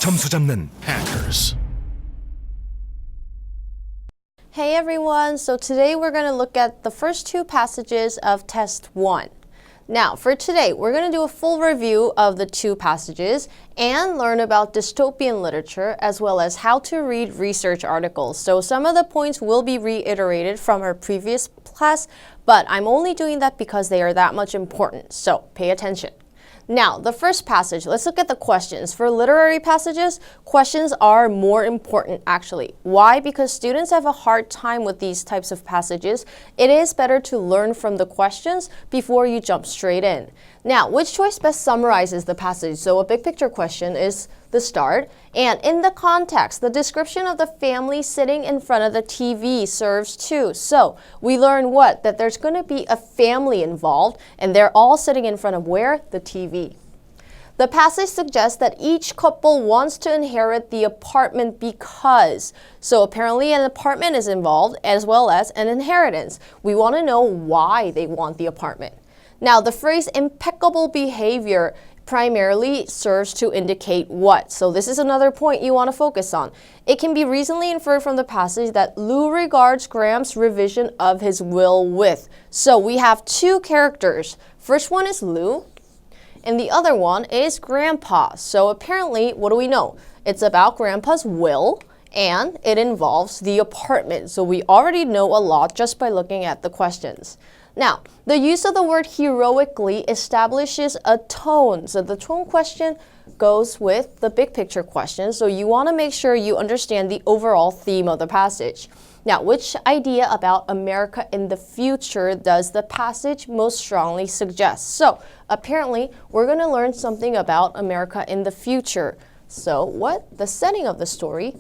점수 잡는 hackers. Hey everyone, so today we're going to look at the first two passages of test 1. Now, for today, we're going to do a full review of the two passages and learn about dystopian literature as well as how to read research articles. So some of the points will be reiterated from our previous class, but I'm only doing that because they are that much important. So pay attention. Now, the first passage, let's look at the questions. For literary passages, questions are more important actually. Why? Because students have a hard time with these types of passages. It is better to learn from the questions before you jump straight in. Now, which choice best summarizes the passage? So a big picture question is the start. And in the context, the description of the family sitting in front of the TV serves too. So we learn what? That there's going to be a family involved and they're all sitting in front of where? The TV. The passage suggests that each couple wants to inherit the apartment because. So apparently an apartment is involved as well as an inheritance. We want to know why they want the apartment. Now the phrase impeccable behavior primarily serves to indicate what? So this is another point you want to focus on. It can be reasonably inferred from the passage that Lou regards Graham's revision of his will with. So we have two characters. First one is Lou, and the other one is Grandpa. So apparently, what do we know? It's about Grandpa's will, and it involves the apartment. So we already know a lot just by looking at the questions. Now, the use of the word heroically establishes a tone. So the tone question goes with the big picture question. So you want to make sure you understand the overall theme of the passage. Now, which idea about America in the future does the passage most strongly suggest? So apparently, we're going to learn something about America in the future. So what? The setting of the story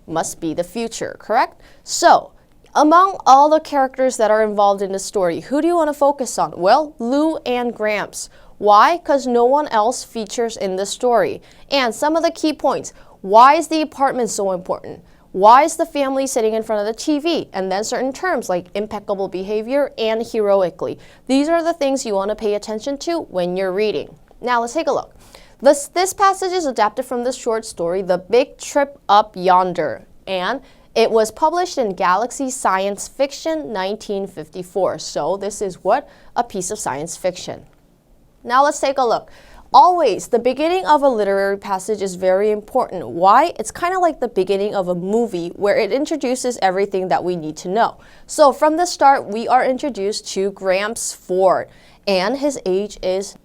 must be the future, correct? So among all the characters that are involved in the story, who do you want to focus on? Well, Lou and Gramps. Why? Because no one else features in the story. And some of the key points. Why is the apartment so important? Why is the family sitting in front of the TV? And then certain terms like impeccable behavior and heroically. These are the things you want to pay attention to when you're reading. Now let's take a look. This passage is adapted from the short story, The Big Trip Up Yonder. And it was published in Galaxy Science Fiction 1954. So this is what? A piece of science fiction. Now let's take a look. Always, the beginning of a literary passage is very important. Why? It's kind of like the beginning of a movie where it introduces everything that we need to know. So from the start, we are introduced to Gramps Ford, and his age is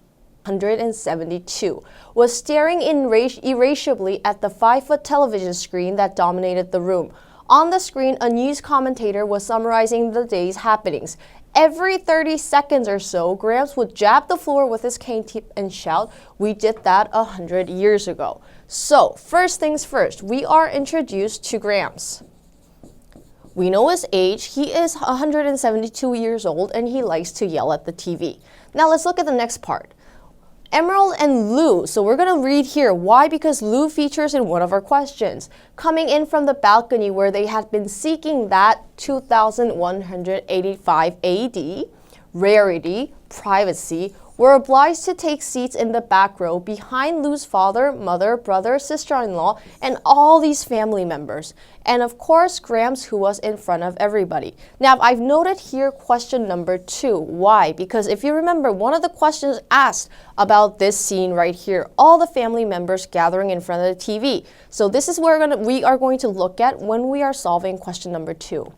172, was staring irascibly at the 5-foot television screen that dominated the room. On the screen, a news commentator was summarizing the day's happenings. Every 30 seconds or so, Gramps would jab the floor with his cane tip and shout, "We did that 100 years ago." So, first things first, we are introduced to Gramps. We know his age. He is 172 years old and he likes to yell at the TV. Now let's look at the next part. Emerald and Lou. So we're going to read here. Why? Because Lou features in one of our questions. Coming in from the balcony where they had been seeking that 2185 AD, rarity, privacy, were obliged to take seats in the back row behind Lou's father, mother, brother, sister-in-law, and all these family members. And of course, Gramps, who was in front of everybody. Now, I've noted here question number 2. Why? Because if you remember, one of the questions asked about this scene right here, all the family members gathering in front of the TV. So this is where we are going to look at when we are solving question number 2.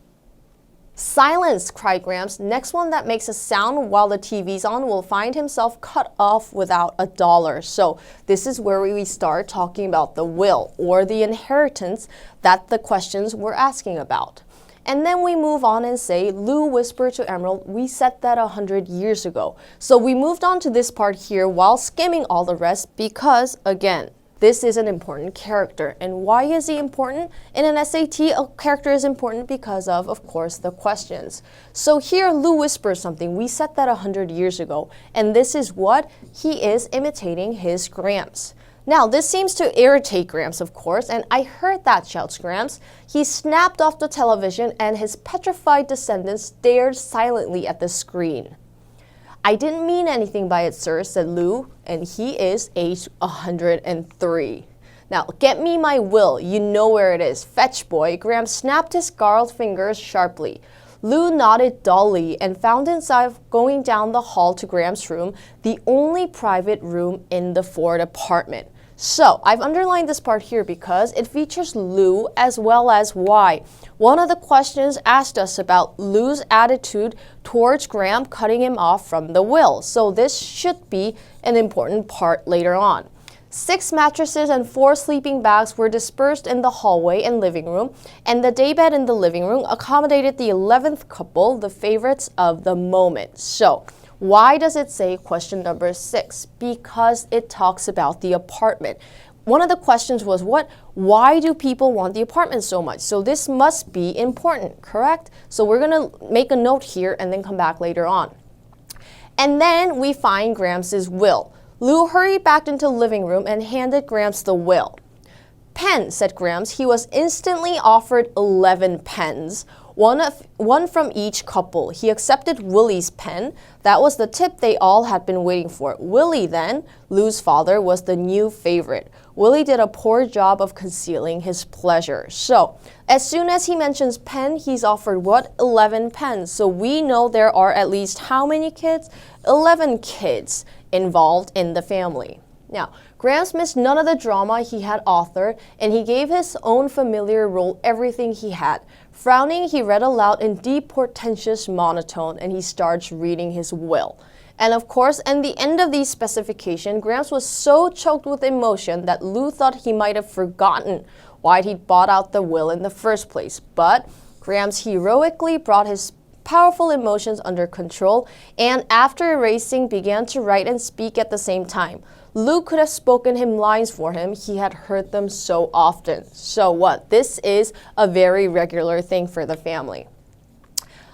"Silence!" cried Gramps. "Next one that makes a sound while the TV's on will find himself cut off without $1. So this is where we start talking about the will or the inheritance that the questions were asking about. And then we move on and say, Lou whispered to Emerald, "We said that 100 years ago." So we moved on to this part here while skimming all the rest because, again, this is an important character. And why is he important? In an SAT, a character is important because of course, the questions. So here, Lou whispers something. We said that 100 years ago. And this is what? He is imitating his Gramps. Now, this seems to irritate Gramps, of course, and "I heard that," shouts Gramps. He snapped off the television and his petrified descendants stared silently at the screen. I didn't mean anything by it, sir, said Lou, and he is aged 103. Now, get me my will. You know where it is. Fetch, boy. Graham snapped his scarred fingers sharply. Lou nodded dully and found himself going down the hall to Graham's room, the only private room in the Ford apartment. So, I've underlined this part here because it features Lou as well as why. One of the questions asked us about Lou's attitude towards Graham cutting him off from the will. So, this should be an important part later on. 6 mattresses and 4 sleeping bags were dispersed in the hallway and living room, and the daybed in the living room accommodated the 11th couple, the favorites of the moment. So, why does it say question number 6? Because it talks about the apartment. One of the questions was why do people want the apartment so much? So this must be important, correct? So we're going to make a note here and then come back later on. And then we find Graham's will. Lou hurried back into the living room and handed Grams the will. Pen, said Grams. He was instantly offered 11 pens, one from each couple. He accepted Willie's pen. That was the tip they all had been waiting for. Willie, then, Lou's father, was the new favorite. Willie did a poor job of concealing his pleasure. So, as soon as he mentions pen, he's offered 11 pens. So we know there are at least how many kids? 11 kids involved in the family. Now, Grams missed none of the drama he had authored, and he gave his own familiar role everything he had. Frowning, he read aloud in deep, portentous monotone, and he starts reading his will. And of course, at the end of these specifications, Grams was so choked with emotion that Lou thought he might have forgotten why he'd bought out the will in the first place. But Grams heroically brought his powerful emotions under control, and after erasing, began to write and speak at the same time. Lou could have spoken him lines for him. He had heard them so often. So what? This is a very regular thing for the family.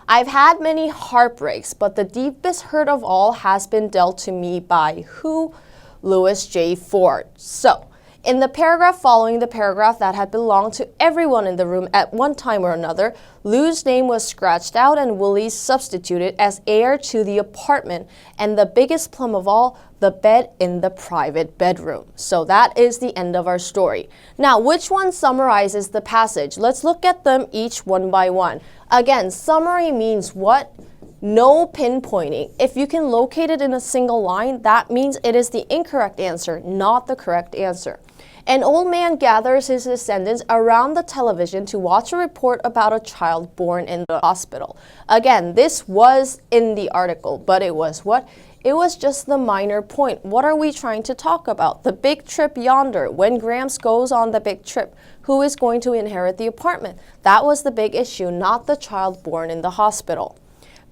I've had many heartbreaks, but the deepest hurt of all has been dealt to me by who? Louis J. Ford. So, in the paragraph following the paragraph that had belonged to everyone in the room at one time or another, Lou's name was scratched out and Willie's substituted as heir to the apartment, and the biggest plum of all, the bed in the private bedroom. So that is the end of our story. Now, which one summarizes the passage? Let's look at them each one by one. Again, summary means what? No pinpointing. If you can locate it in a single line, that means it is the incorrect answer, not the correct answer. An old man gathers his descendants around the television to watch a report about a child born in the hospital. Again, this was in the article, but it was what? It was just the minor point. What are we trying to talk about? The big trip yonder. When Grams goes on the big trip, who is going to inherit the apartment? That was the big issue, not the child born in the hospital.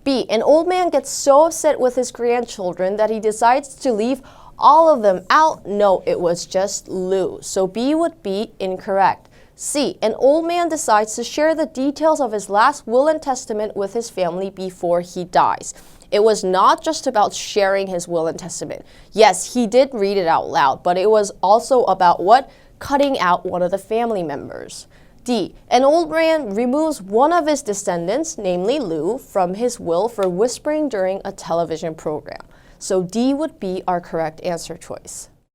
B, an old man gets so upset with his grandchildren that he decides to leave all of them out. No, it was just Lou. So B would be incorrect. C, an old man decides to share the details of his last will and testament with his family before he dies. It was not just about sharing his will and testament. Yes, he did read it out loud, but it was also about what? Cutting out one of the family members. D, an old man removes one of his descendants, namely Lou, from his will for whispering during a television program. So D would be our correct answer choice.